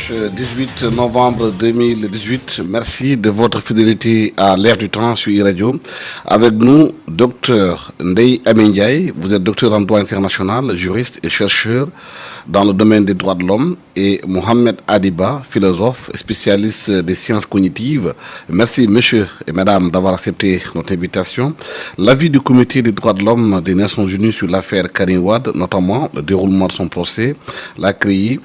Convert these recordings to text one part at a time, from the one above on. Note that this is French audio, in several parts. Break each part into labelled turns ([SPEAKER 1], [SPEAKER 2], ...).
[SPEAKER 1] dimanche 18 novembre 2018. Merci de votre fidélité à l'Air du temps sur iRadio. Avec nous, docteur Ndeye Amy Ndiaye. Vous êtes docteur en droit international, juriste et chercheur dans le domaine des droits de l'homme. Et Mohamed Adiba, philosophe et spécialiste des sciences cognitives. Merci, monsieur et madame, d'avoir accepté notre invitation. L'avis du comité des droits de l'homme des Nations Unies sur l'affaire Karim Wade, notamment le déroulement de son procès, l'a créé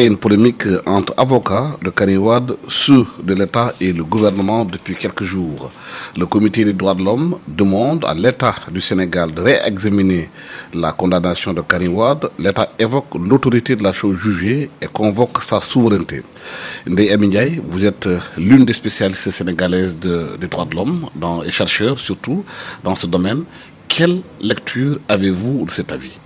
[SPEAKER 1] une polémique entre avocats de Karim Wade, ceux de l'État et le gouvernement depuis quelques jours. Le comité des droits de l'homme demande à l'État du Sénégal de réexaminer la condamnation de Karim Wade. L'État évoque l'autorité de la chose jugée et convoque sa souveraineté. Ndeye Amy Ndiaye, vous êtes l'une des spécialistes sénégalaises des droits de l'homme et chercheurs surtout dans ce domaine. Quelle lecture avez-vous de cet avis ?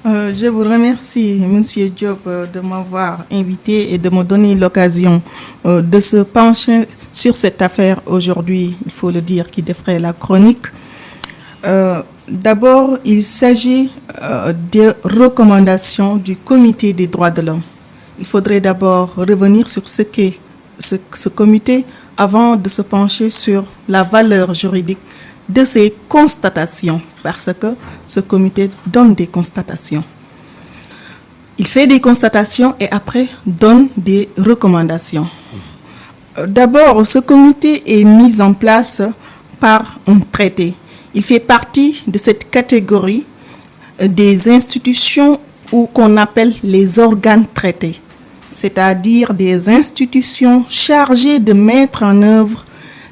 [SPEAKER 2] Je vous remercie, Monsieur Diop, de m'avoir invité et de me donner l'occasion de se pencher sur cette affaire aujourd'hui, il faut le dire, qui défraie la chronique. D'abord, il s'agit des recommandations du Comité des droits de l'homme. Il faudrait d'abord revenir sur ce qu'est ce comité avant de se pencher sur la valeur juridique de ces constatations, parce que ce comité donne des constatations. Il fait des constatations et après donne des recommandations. D'abord, ce comité est mis en place par un traité. Il fait partie de cette catégorie des institutions qu'on appelle les organes traités, c'est-à-dire des institutions chargées de mettre en œuvre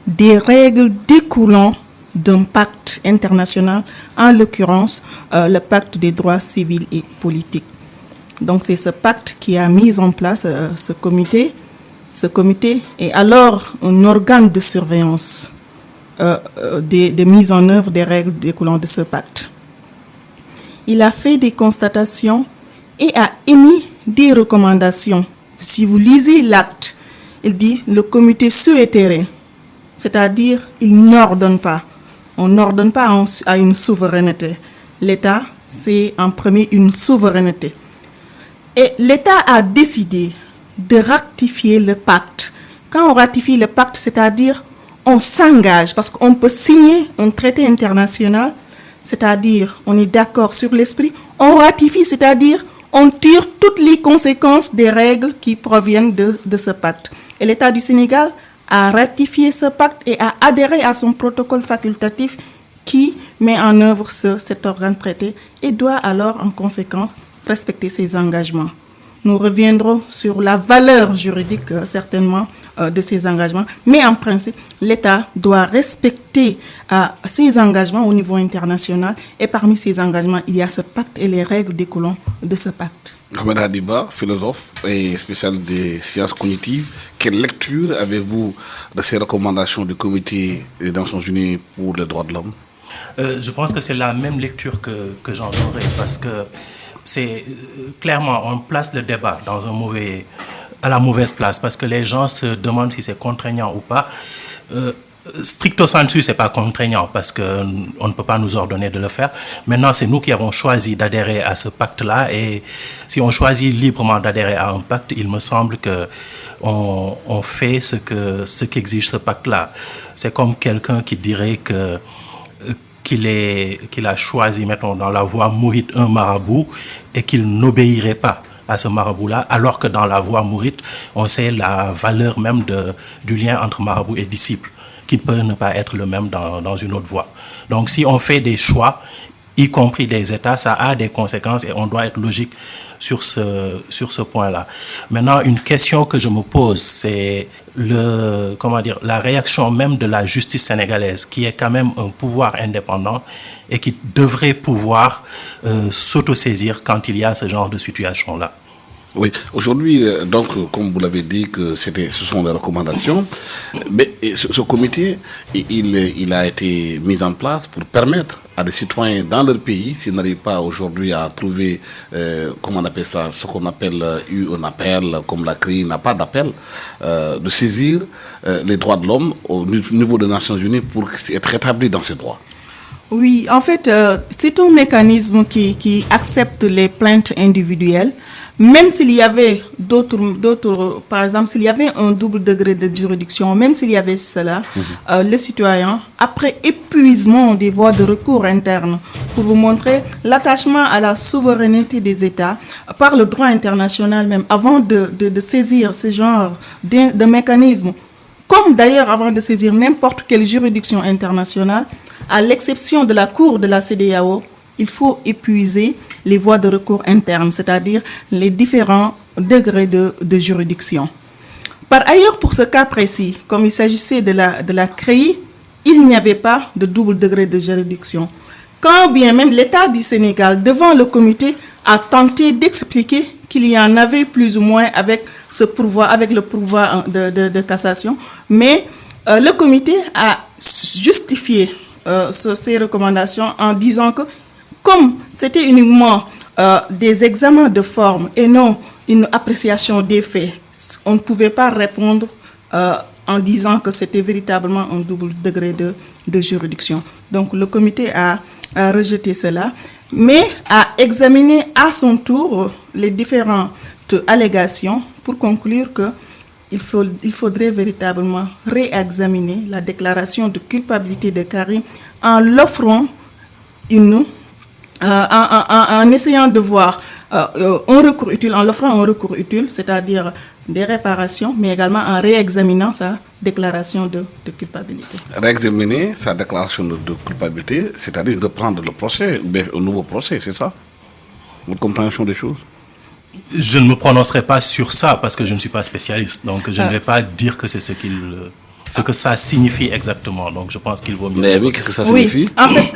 [SPEAKER 2] des règles découlant d'un pacte international, en l'occurrence le pacte des droits civils et politiques. Donc c'est ce pacte qui a mis en place ce comité. Ce comité est alors un organe de surveillance de mise en œuvre des règles découlant de ce pacte. Il a fait des constatations et a émis des recommandations. Si vous lisez l'acte, il dit le comité suétéré, c'est-à-dire il n'ordonne pas. On n'ordonne pas à une souveraineté. L'État, c'est en premier une souveraineté. Et l'État a décidé de ratifier le pacte. Quand on ratifie le pacte, c'est-à-dire on s'engage, parce qu'on peut signer un traité international, c'est-à-dire on est d'accord sur l'esprit, on ratifie, c'est-à-dire on tire toutes les conséquences des règles qui proviennent de ce pacte. Et l'État du Sénégal a ratifié ce pacte et a adhéré à son protocole facultatif qui met en œuvre cet organe traité et doit alors en conséquence respecter ses engagements. Nous reviendrons sur la valeur juridique certainement de ces engagements, mais en principe, l'État doit respecter ses engagements au niveau international et parmi ces engagements, il y a ce pacte et les règles découlant de ce pacte.
[SPEAKER 1] Mohamed Adiba, philosophe et spécialiste des sciences cognitives, quelle lecture avez-vous de ces recommandations du Comité des Nations Unies pour les droits de l'homme ?
[SPEAKER 3] Je pense que c'est la même lecture que j'en aurais, parce que c'est clairement, on place le débat à la mauvaise place, parce que les gens se demandent si c'est contraignant ou pas. Stricto sensu, c'est pas contraignant parce que on ne peut pas nous ordonner de le faire. Maintenant, c'est nous qui avons choisi d'adhérer à ce pacte-là, et si on choisit librement d'adhérer à un pacte, il me semble que on fait ce qu'exige ce pacte-là. C'est comme quelqu'un qui dirait qu'il a choisi, mettons, dans la voie mouride un marabout et qu'il n'obéirait pas à ce marabout-là, alors que dans la voie mouride, on sait la valeur même du lien entre marabout et disciple, qui peut ne pas être le même dans une autre voie. Donc si on fait des choix, y compris des États, ça a des conséquences et on doit être logique sur ce point-là. Maintenant, une question que je me pose, c'est la réaction même de la justice sénégalaise, qui est quand même un pouvoir indépendant et qui devrait pouvoir s'autosaisir quand il y a ce genre de situation-là.
[SPEAKER 1] Oui, aujourd'hui, donc, comme vous l'avez dit, que ce sont des recommandations, mais ce comité, il a été mis en place pour permettre à des citoyens dans leur pays, s'ils n'arrivent pas aujourd'hui à trouver, comment on appelle ça, ce qu'on appelle un appel, comme la CRI n'a pas d'appel, de saisir les droits de l'homme au niveau des Nations Unies pour être rétabli dans ces droits.
[SPEAKER 2] Oui, en fait, c'est un mécanisme qui accepte les plaintes individuelles, même s'il y avait d'autres, par exemple, s'il y avait un double degré de juridiction, même s'il y avait cela, le citoyen, après épuisement des voies de recours internes, pour vous montrer l'attachement à la souveraineté des États par le droit international même, avant de saisir ce genre de mécanisme, comme d'ailleurs avant de saisir n'importe quelle juridiction internationale, à l'exception de la Cour de la CEDEAO, il faut épuiser les voies de recours internes, c'est-à-dire les différents degrés de juridiction. Par ailleurs, pour ce cas précis, comme il s'agissait de la CREI, il n'y avait pas de double degré de juridiction. Quand bien même l'État du Sénégal, devant le comité, a tenté d'expliquer qu'il y en avait plus ou moins avec le pourvoi de cassation, mais le comité a justifié ces recommandations en disant que comme c'était uniquement des examens de forme et non une appréciation des faits, on ne pouvait pas répondre en disant que c'était véritablement un double degré de juridiction. Donc le comité a rejeté cela, mais a examiné à son tour les différentes allégations pour conclure qu'il faudrait véritablement réexaminer la déclaration de culpabilité de Karim en l'offrant en essayant de voir un recours utile, en l'offrant un recours utile, c'est-à-dire des réparations, mais également en réexaminant sa déclaration de culpabilité.
[SPEAKER 1] Réexaminer sa déclaration de culpabilité, c'est-à-dire reprendre le procès, un nouveau procès, c'est ça? Votre compréhension des choses?
[SPEAKER 3] Je ne me prononcerai pas sur ça parce que je ne suis pas spécialiste, donc je ne vais pas dire que c'est ce que ça signifie exactement. Donc je pense qu'il vaut mieux.
[SPEAKER 1] Mais oui, qu'est-ce que ça signifie?
[SPEAKER 2] En fait,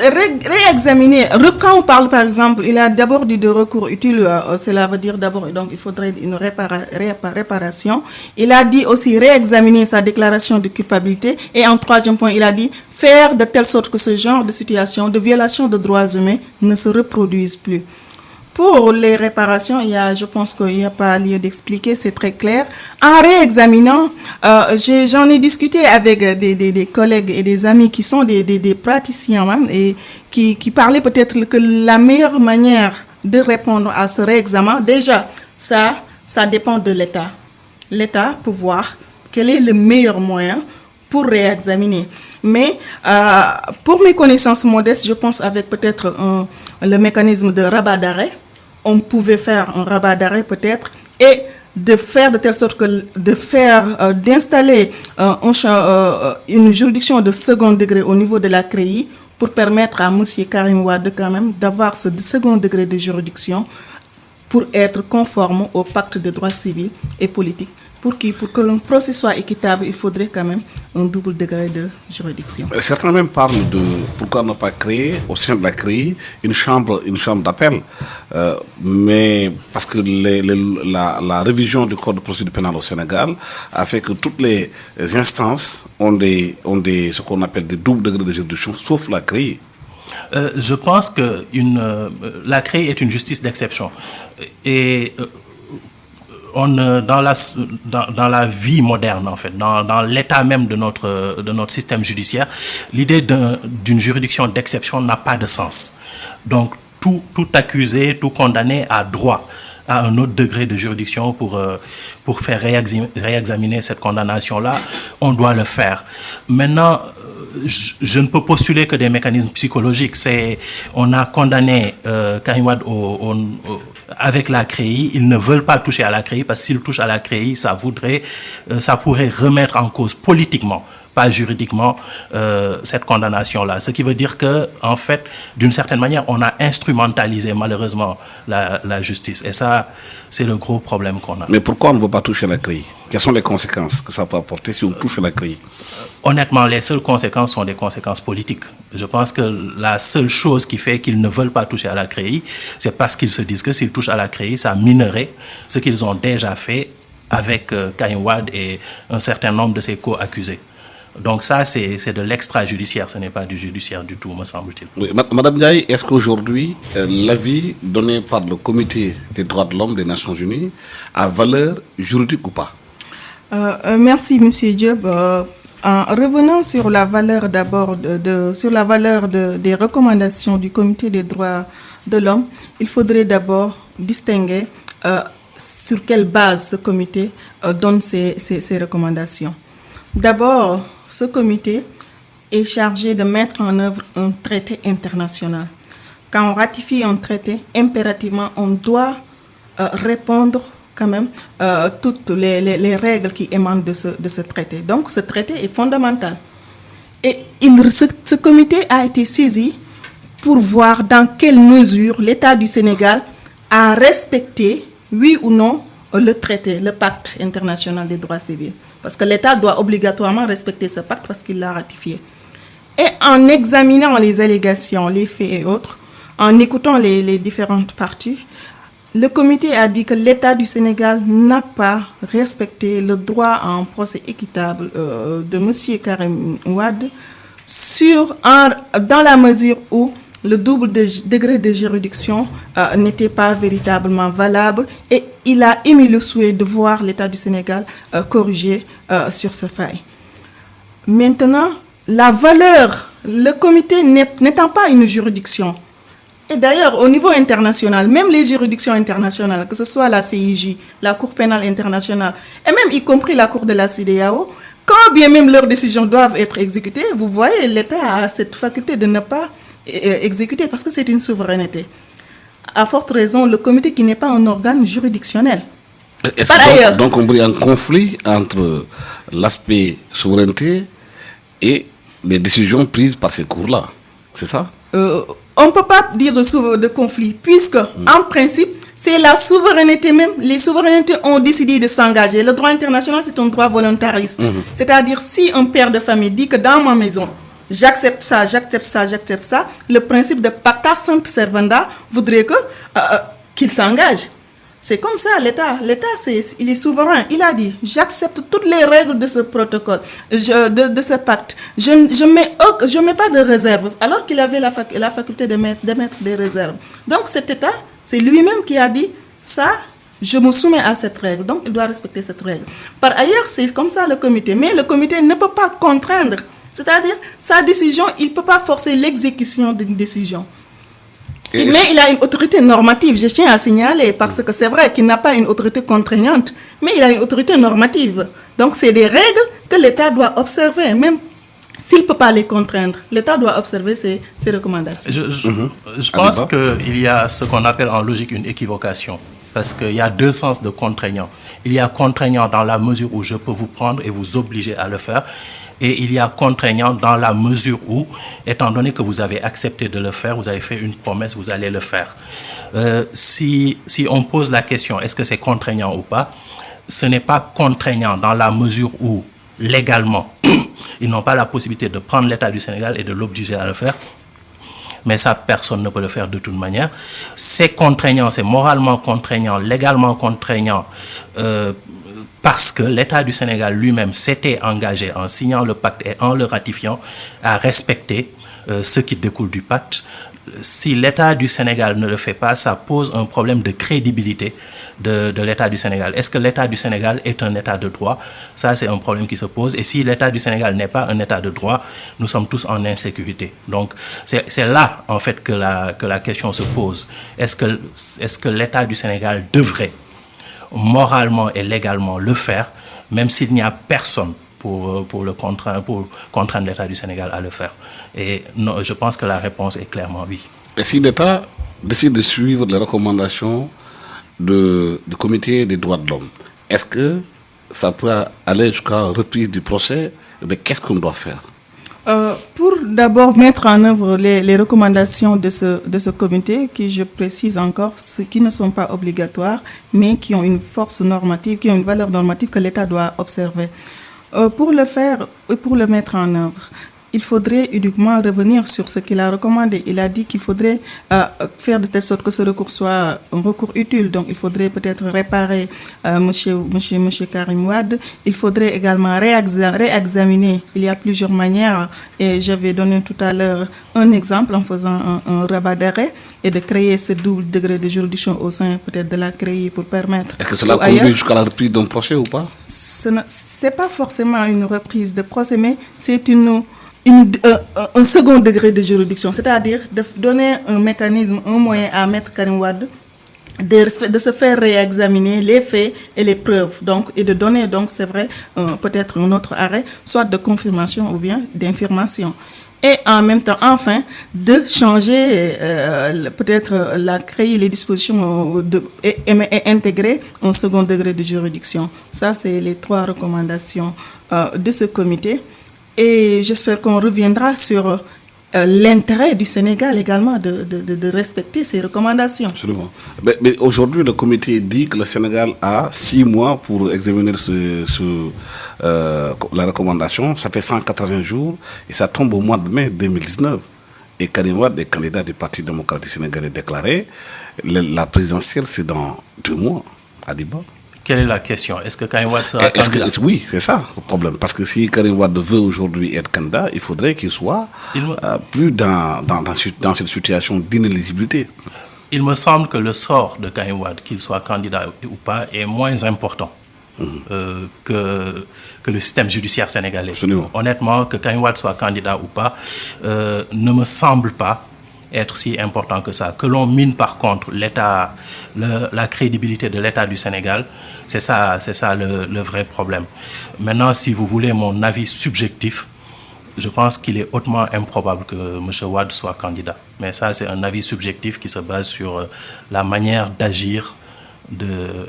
[SPEAKER 2] réexaminer. Quand on parle, par exemple, il a d'abord dit de recours utile, cela veut dire d'abord, donc il faudrait une réparation. Il a dit aussi réexaminer sa déclaration de culpabilité. Et en troisième point, il a dit faire de telle sorte que ce genre de situation, de violation de droits humains, ne se reproduise plus. Pour les réparations, je pense qu'il n'y a pas lieu d'expliquer, c'est très clair. En réexaminant, j'en ai discuté avec des collègues et des amis qui sont des praticiens même, et qui parlaient peut-être que la meilleure manière de répondre à ce réexamen, déjà, ça dépend de l'État. L'État pour voir quel est le meilleur moyen pour réexaminer. Mais pour mes connaissances modestes, je pense avec peut-être le mécanisme de rabat d'arrêt, on pouvait faire un rabat d'arrêt peut-être et de faire de telle sorte que d'installer une juridiction de second degré au niveau de la CREI pour permettre à M. Karim Wade quand même d'avoir ce second degré de juridiction pour être conforme au pacte de droits civils et politiques. Pour que le procès soit équitable, il faudrait quand même un double degré de juridiction.
[SPEAKER 1] Certains même parlent de pourquoi ne pas créer au sein de la CREI une chambre d'appel, mais parce que la révision du code de procédure pénale au Sénégal a fait que toutes les instances ont ce qu'on appelle des doubles degrés de juridiction, sauf la CREI.
[SPEAKER 3] Je pense que la CREI est une justice d'exception. Et dans la vie moderne, en fait, dans l'état même de notre système judiciaire, l'idée d'une juridiction d'exception n'a pas de sens. Donc, tout accusé, tout condamné a droit à un autre degré de juridiction pour faire réexaminer cette condamnation-là. On doit le faire. Maintenant, je ne peux postuler que des mécanismes psychologiques. On a condamné Karim Wade avec la CREI. Ils ne veulent pas toucher à la CREI parce que s'ils touchent à la CREI, ça pourrait remettre en cause politiquement, pas juridiquement, cette condamnation-là. Ce qui veut dire que, en fait, d'une certaine manière, on a instrumentalisé malheureusement la justice. Et ça, c'est le gros problème qu'on a.
[SPEAKER 1] Mais pourquoi on ne veut pas toucher à la CREI? Quelles sont les conséquences que ça peut apporter si on touche à la CREI?
[SPEAKER 3] Honnêtement, les seules conséquences sont des conséquences politiques. Je pense que la seule chose qui fait qu'ils ne veulent pas toucher à la CREI, c'est parce qu'ils se disent que s'ils touchent à la CREI, ça minerait ce qu'ils ont déjà fait avec Karim Wade et un certain nombre de ses co-accusés. Donc ça, c'est de l'extrajudiciaire, ce n'est pas du judiciaire du tout, me semble-t-il.
[SPEAKER 1] Oui, Madame Ndiaye, est-ce qu'aujourd'hui, l'avis donné par le Comité des droits de l'homme des Nations Unies a valeur juridique ou pas?
[SPEAKER 2] Merci, M. Diop. En revenant sur la valeur d'abord, sur la valeur des recommandations du Comité des droits de l'homme, il faudrait d'abord distinguer sur quelle base ce comité donne ses recommandations. D'abord, ce comité est chargé de mettre en œuvre un traité international. Quand on ratifie un traité, impérativement, on doit répondre quand même toutes les règles qui émanent de ce traité. Donc, ce traité est fondamental. Et ce comité a été saisi pour voir dans quelle mesure l'État du Sénégal a respecté, oui ou non, le traité, le pacte international des droits civils. Parce que l'État doit obligatoirement respecter ce pacte parce qu'il l'a ratifié. Et en examinant les allégations, les faits et autres, en écoutant les différentes parties, le comité a dit que l'État du Sénégal n'a pas respecté le droit à un procès équitable de M. Karim Wade dans la mesure où le double degré de juridiction n'était pas véritablement valable et il a émis le souhait de voir l'État du Sénégal corriger sur ce faille. Maintenant, la valeur, le comité n'étant pas une juridiction, et d'ailleurs, au niveau international, même les juridictions internationales, que ce soit la CIJ, la Cour pénale internationale, et même y compris la Cour de la CEDEAO, quand bien même leurs décisions doivent être exécutées, vous voyez, l'État a cette faculté de ne pas exécuter parce que c'est une souveraineté. À forte raison, le comité qui n'est pas un organe juridictionnel.
[SPEAKER 1] Par ailleurs, donc on brille un conflit entre l'aspect souveraineté et les décisions prises par ces cours-là, c'est ça?
[SPEAKER 2] On ne peut pas dire de conflit, puisque, en principe, c'est la souveraineté même. Les souverainetés ont décidé de s'engager. Le droit international, c'est un droit volontariste. C'est-à-dire, si un père de famille dit que dans ma maison, j'accepte ça, j'accepte ça, j'accepte ça, le principe de pacta sunt servanda voudrait qu'il s'engage. C'est comme ça, l'État, il est souverain. Il a dit, j'accepte toutes les règles de ce protocole, de ce pacte. Je ne mets pas de réserve, alors qu'il avait la faculté d'émettre des réserves. Donc cet État, c'est lui-même qui a dit, ça, je me soumets à cette règle. Donc il doit respecter cette règle. Par ailleurs, c'est comme ça le comité. Mais le comité ne peut pas contraindre. C'est-à-dire, sa décision, il ne peut pas forcer l'exécution d'une décision. Mais il a une autorité normative, je tiens à signaler, parce que c'est vrai qu'il n'a pas une autorité contraignante, mais il a une autorité normative. Donc, c'est des règles que l'État doit observer, même s'il ne peut pas les contraindre. L'État doit observer ces recommandations.
[SPEAKER 3] Je pense qu'il y a ce qu'on appelle en logique une équivocation. Parce qu'il y a deux sens de contraignant. Il y a contraignant dans la mesure où je peux vous prendre et vous obliger à le faire. Et il y a contraignant dans la mesure où, étant donné que vous avez accepté de le faire, vous avez fait une promesse, vous allez le faire. Si on pose la question, est-ce que c'est contraignant ou pas, ce n'est pas contraignant dans la mesure où, légalement, ils n'ont pas la possibilité de prendre l'État du Sénégal et de l'obliger à le faire. Mais ça, personne ne peut le faire de toute manière. C'est contraignant, c'est moralement contraignant, légalement contraignant, parce que l'État du Sénégal lui-même s'était engagé en signant le pacte et en le ratifiant à respecter ce qui découle du pacte. Si l'État du Sénégal ne le fait pas, ça pose un problème de crédibilité de l'État du Sénégal. Est-ce que l'État du Sénégal est un État de droit? Ça, c'est un problème qui se pose. Et si l'État du Sénégal n'est pas un État de droit, nous sommes tous en insécurité. Donc, c'est là, en fait, que la question se pose. Est-ce que l'État du Sénégal devrait, moralement et légalement, le faire, même s'il n'y a personne pour contraindre l'État du Sénégal à le faire? Et non, je pense que la réponse est clairement oui.
[SPEAKER 1] Et si l'État décide de suivre les recommandations du comité des droits de l'homme, est-ce que ça peut aller jusqu'à reprise du procès? Mais qu'est-ce qu'on doit faire?
[SPEAKER 2] Pour d'abord mettre en œuvre les recommandations de ce comité, qui, je précise encore, qui ne sont pas obligatoires, mais qui ont une force normative, qui ont une valeur normative que l'État doit observer. Pour le faire et pour le mettre en œuvre, il faudrait uniquement revenir sur ce qu'il a recommandé. Il a dit qu'il faudrait faire de telle sorte que ce recours soit un recours utile. Donc, il faudrait peut-être réparer monsieur Karim Wade. Il faudrait également réexaminer. Il y a plusieurs manières. Et j'avais donné tout à l'heure un exemple en faisant un rabat d'arrêt et de créer ce double degré de juridiction au sein peut-être de la CREI pour permettre...
[SPEAKER 1] Est-ce que cela conduit jusqu'à la reprise d'un procès ou pas?
[SPEAKER 2] Ce n'est pas forcément une reprise de procès, mais c'est un second degré de juridiction, c'est-à-dire de donner un mécanisme, un moyen à Maître Karim Wade de se faire réexaminer les faits et les preuves, donc, et de donner, donc, c'est vrai, peut-être un autre arrêt, soit de confirmation ou bien d'infirmation. Et en même temps, enfin, de changer, peut-être créer les dispositions et intégrer un second degré de juridiction. Ça, c'est les 3 recommandations de ce comité. Et j'espère qu'on reviendra sur l'intérêt du Sénégal également de respecter ces recommandations.
[SPEAKER 1] Absolument. Mais aujourd'hui, le comité dit que le Sénégal a 6 mois pour examiner la recommandation. Ça fait 180 jours et ça tombe au mois de mai 2019. Et Karim Wade est candidat du Parti démocratique sénégalais déclaré. La présidentielle, c'est dans 2 mois à Diba.
[SPEAKER 3] Quelle est la question? Est-ce que Karim Wade sera candidat?
[SPEAKER 1] Oui, c'est ça le problème. Parce que si Karim Wade veut aujourd'hui être candidat, il faudrait qu'il soit plus dans cette situation d'inéligibilité.
[SPEAKER 3] Il me semble que le sort de Karim Wade, qu'il soit candidat ou pas, est moins important que le système judiciaire sénégalais.
[SPEAKER 1] Absolument.
[SPEAKER 3] Honnêtement, que Karim Wade soit candidat ou pas, ne me semble pas être si important que ça. Que l'on mine par contre la crédibilité de l'État du Sénégal, c'est ça le vrai problème. Maintenant, si vous voulez mon avis subjectif, je pense qu'il est hautement improbable que M. Wade soit candidat. Mais ça, c'est un avis subjectif qui se base sur la manière d'agir de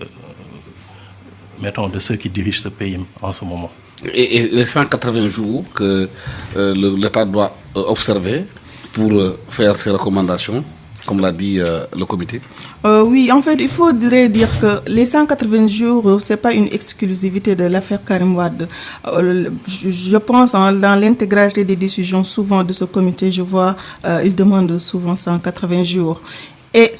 [SPEAKER 3] ceux qui dirigent ce pays en ce moment.
[SPEAKER 1] Et les 180 jours que l'État doit observer pour faire ses recommandations, comme l'a dit le comité?
[SPEAKER 2] Oui, en fait, il faudrait dire que les 180 jours, ce n'est pas une exclusivité de l'affaire Karim Wade. Je pense dans l'intégralité des décisions, souvent de ce comité, je vois, il demande souvent 180 jours. Et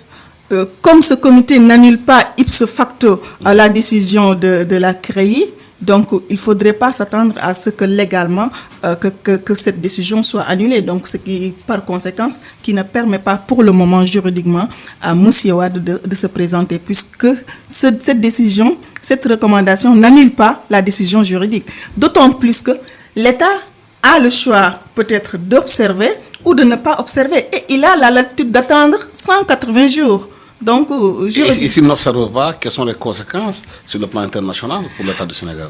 [SPEAKER 2] comme ce comité n'annule pas ipso facto la décision de la CREI, donc il ne faudrait pas s'attendre à ce que légalement que cette décision soit annulée. Donc ce qui, par conséquence, qui ne permet pas pour le moment juridiquement à M. Wade de se présenter, puisque cette décision, cette recommandation n'annule pas la décision juridique. D'autant plus que l'État a le choix peut-être d'observer ou de ne pas observer. Et il a la latitude d'attendre 180 jours. Donc,
[SPEAKER 1] et s'il n'observe pas, quelles sont les conséquences sur le plan international pour l'État du Sénégal?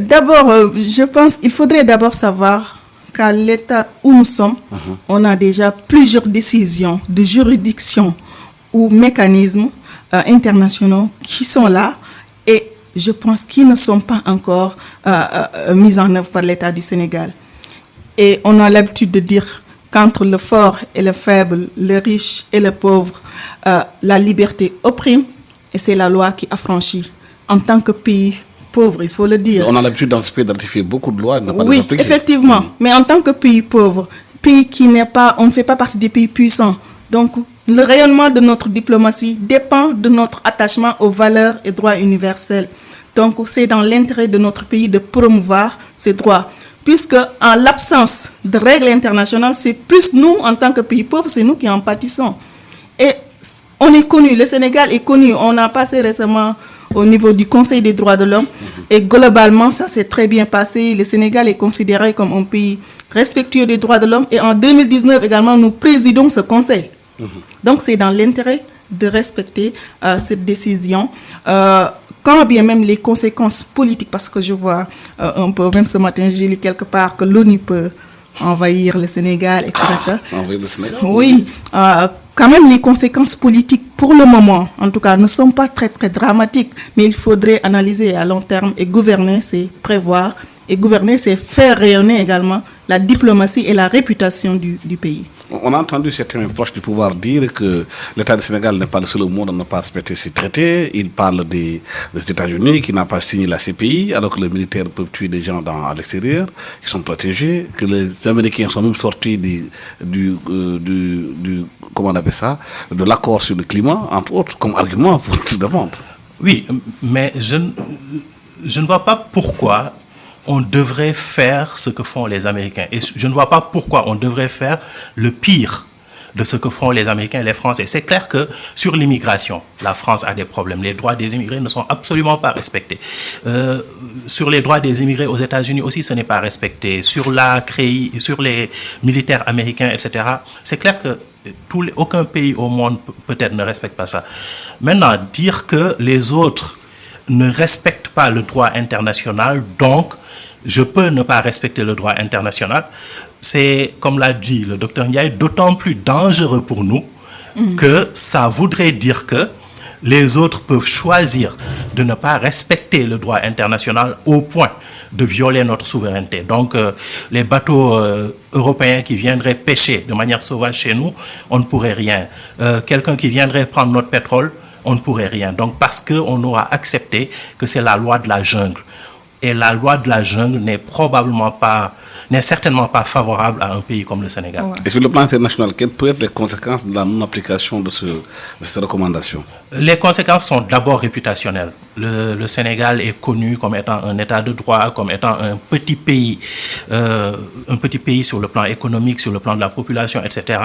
[SPEAKER 2] D'abord, je pense qu'il faudrait d'abord savoir qu'à l'État où nous sommes, on a déjà plusieurs décisions de juridiction ou mécanismes internationaux qui sont là et je pense qu'ils ne sont pas encore mis en œuvre par l'État du Sénégal. Et on a l'habitude de dire qu'entre le fort et le faible, le riche et le pauvre, la liberté opprime et c'est la loi qui affranchit. En tant que pays pauvre, il faut le dire.
[SPEAKER 1] On a l'habitude dans ce pays de ratifier beaucoup de lois et de ne pas les
[SPEAKER 2] Oui,
[SPEAKER 1] appliquer.
[SPEAKER 2] effectivement. Mais en tant que pays pauvre, pays qui n'est pas, on ne fait pas partie des pays puissants. Donc, le rayonnement de notre diplomatie dépend de notre attachement aux valeurs et droits universels. Donc, c'est dans l'intérêt de notre pays de promouvoir ces droits. Puisque, en l'absence de règles internationales, c'est plus nous, en tant que pays pauvre, c'est nous qui en pâtissons. Et on est connu, le Sénégal est connu. On a passé récemment au niveau du Conseil des droits de l'homme. Et globalement, ça s'est très bien passé. Le Sénégal est considéré comme un pays respectueux des droits de l'homme. Et en 2019 également, nous présidons ce Conseil. Donc, c'est dans l'intérêt de respecter cette décision. Quand bien même les conséquences politiques, parce que je vois un peu, même ce matin, j'ai lu quelque part que l'ONU peut envahir le Sénégal, etc.
[SPEAKER 1] Envahir le Sénégal?
[SPEAKER 2] Oui, quand même les conséquences politiques, pour le moment, en tout cas, ne sont pas très, très dramatiques, mais il faudrait analyser à long terme et gouverner, c'est prévoir, et gouverner, c'est faire rayonner également la diplomatie et la réputation du pays.
[SPEAKER 1] On a entendu certains proches du pouvoir dire que l'État du Sénégal n'est pas le seul au monde à ne pas respecter ces traités. Ils parlent des États-Unis qui n'ont pas signé la CPI, alors que les militaires peuvent tuer des gens à l'extérieur, qui sont protégés, que les Américains sont même sortis comment on appelle ça, de l'accord sur le climat, entre autres, comme argument pour tout défendre.
[SPEAKER 3] Oui, mais je ne vois pas pourquoi on devrait faire ce que font les Américains. Et je ne vois pas pourquoi on devrait faire le pire de ce que font les Américains et les Français. C'est clair que sur l'immigration, la France a des problèmes. Les droits des immigrés ne sont absolument pas respectés. Sur les droits des immigrés aux États-Unis aussi, ce n'est pas respecté. Sur la CREI, sur les militaires américains, etc., c'est clair que Aucun pays au monde peut-être ne respecte pas ça. Maintenant, dire que les autres ne respectent pas le droit international, donc je peux ne pas respecter le droit international, c'est, comme l'a dit le docteur Ndiaye, d'autant plus dangereux pour nous que ça voudrait dire que les autres peuvent choisir de ne pas respecter le droit international au point de violer notre souveraineté. Donc, les bateaux européens qui viendraient pêcher de manière sauvage chez nous, on ne pourrait rien. Quelqu'un qui viendrait prendre notre pétrole, on ne pourrait rien. Donc, parce qu'on aura accepté que c'est la loi de la jungle. Et la loi de la jungle n'est certainement pas favorable à un pays comme le Sénégal.
[SPEAKER 2] Ouais.
[SPEAKER 1] Et sur le plan international, quelles peuvent être les conséquences de la non-application de cette recommandation?
[SPEAKER 3] Les conséquences sont d'abord réputationnelles. Le Sénégal est connu comme étant un État de droit, comme étant un petit pays sur le plan économique, sur le plan de la population, etc.,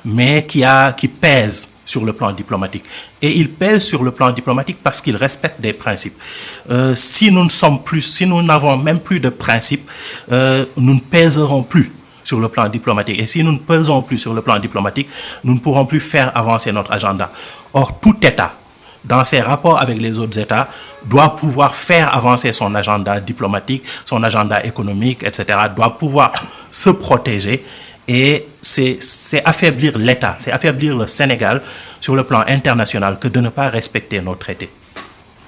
[SPEAKER 3] mais qui pèse sur le plan diplomatique. Et il pèse sur le plan diplomatique parce qu'il respecte des principes. Si nous n'avons même plus de principes, nous ne pèserons plus sur le plan diplomatique. Et si nous ne pesons plus sur le plan diplomatique, nous ne pourrons plus faire avancer notre agenda. Or, tout État, dans ses rapports avec les autres États, doit pouvoir faire avancer son agenda diplomatique, son agenda économique, etc., doit pouvoir se protéger. Et c'est affaiblir l'État, c'est affaiblir le Sénégal sur le plan international que de ne pas respecter nos traités.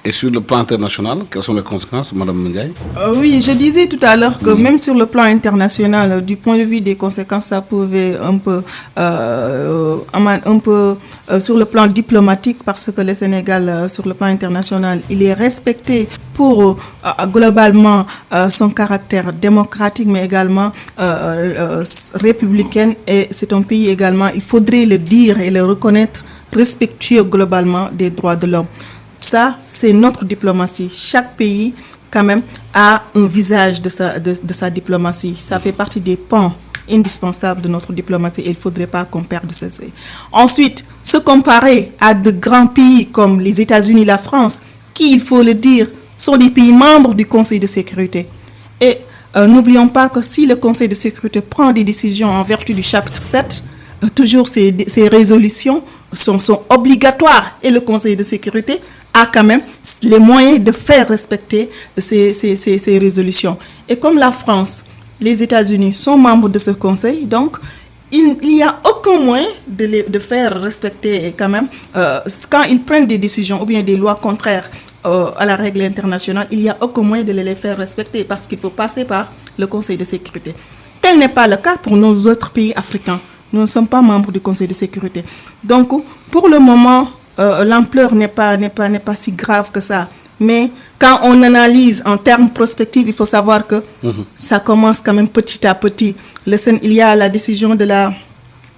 [SPEAKER 1] Et sur le plan international, quelles sont les conséquences, Mme Ndiaye?
[SPEAKER 2] Oui, je disais tout à l'heure que même sur le plan international, du point de vue des conséquences, ça pouvait un peu sur le plan diplomatique, parce que le Sénégal, sur le plan international, il est respecté pour globalement son caractère démocratique, mais également républicain. Et c'est un pays également, il faudrait le dire et le reconnaître, respectueux globalement des droits de l'homme. Ça, c'est notre diplomatie. Chaque pays, quand même, a un visage de sa diplomatie. Ça fait partie des pans indispensables de notre diplomatie et il ne faudrait pas qu'on perde ceci. Ensuite, se comparer à de grands pays comme les États-Unis, la France, qui, il faut le dire, sont des pays membres du Conseil de sécurité. Et n'oublions pas que si le Conseil de sécurité prend des décisions en vertu du chapitre 7, toujours ces résolutions sont obligatoires et le Conseil de sécurité a quand même les moyens de faire respecter ces résolutions. Et comme la France, les États-Unis sont membres de ce Conseil, donc il n'y a aucun moyen de faire respecter quand même, quand ils prennent des décisions ou bien des lois contraires à la règle internationale, il n'y a aucun moyen de les faire respecter parce qu'il faut passer par le Conseil de sécurité. Tel n'est pas le cas pour nos autres pays africains. Nous ne sommes pas membres du Conseil de sécurité. Donc, pour le moment, l'ampleur n'est pas si grave que ça. Mais quand on analyse en termes prospectifs, il faut savoir que ça commence quand même petit à petit. Il y a la décision de la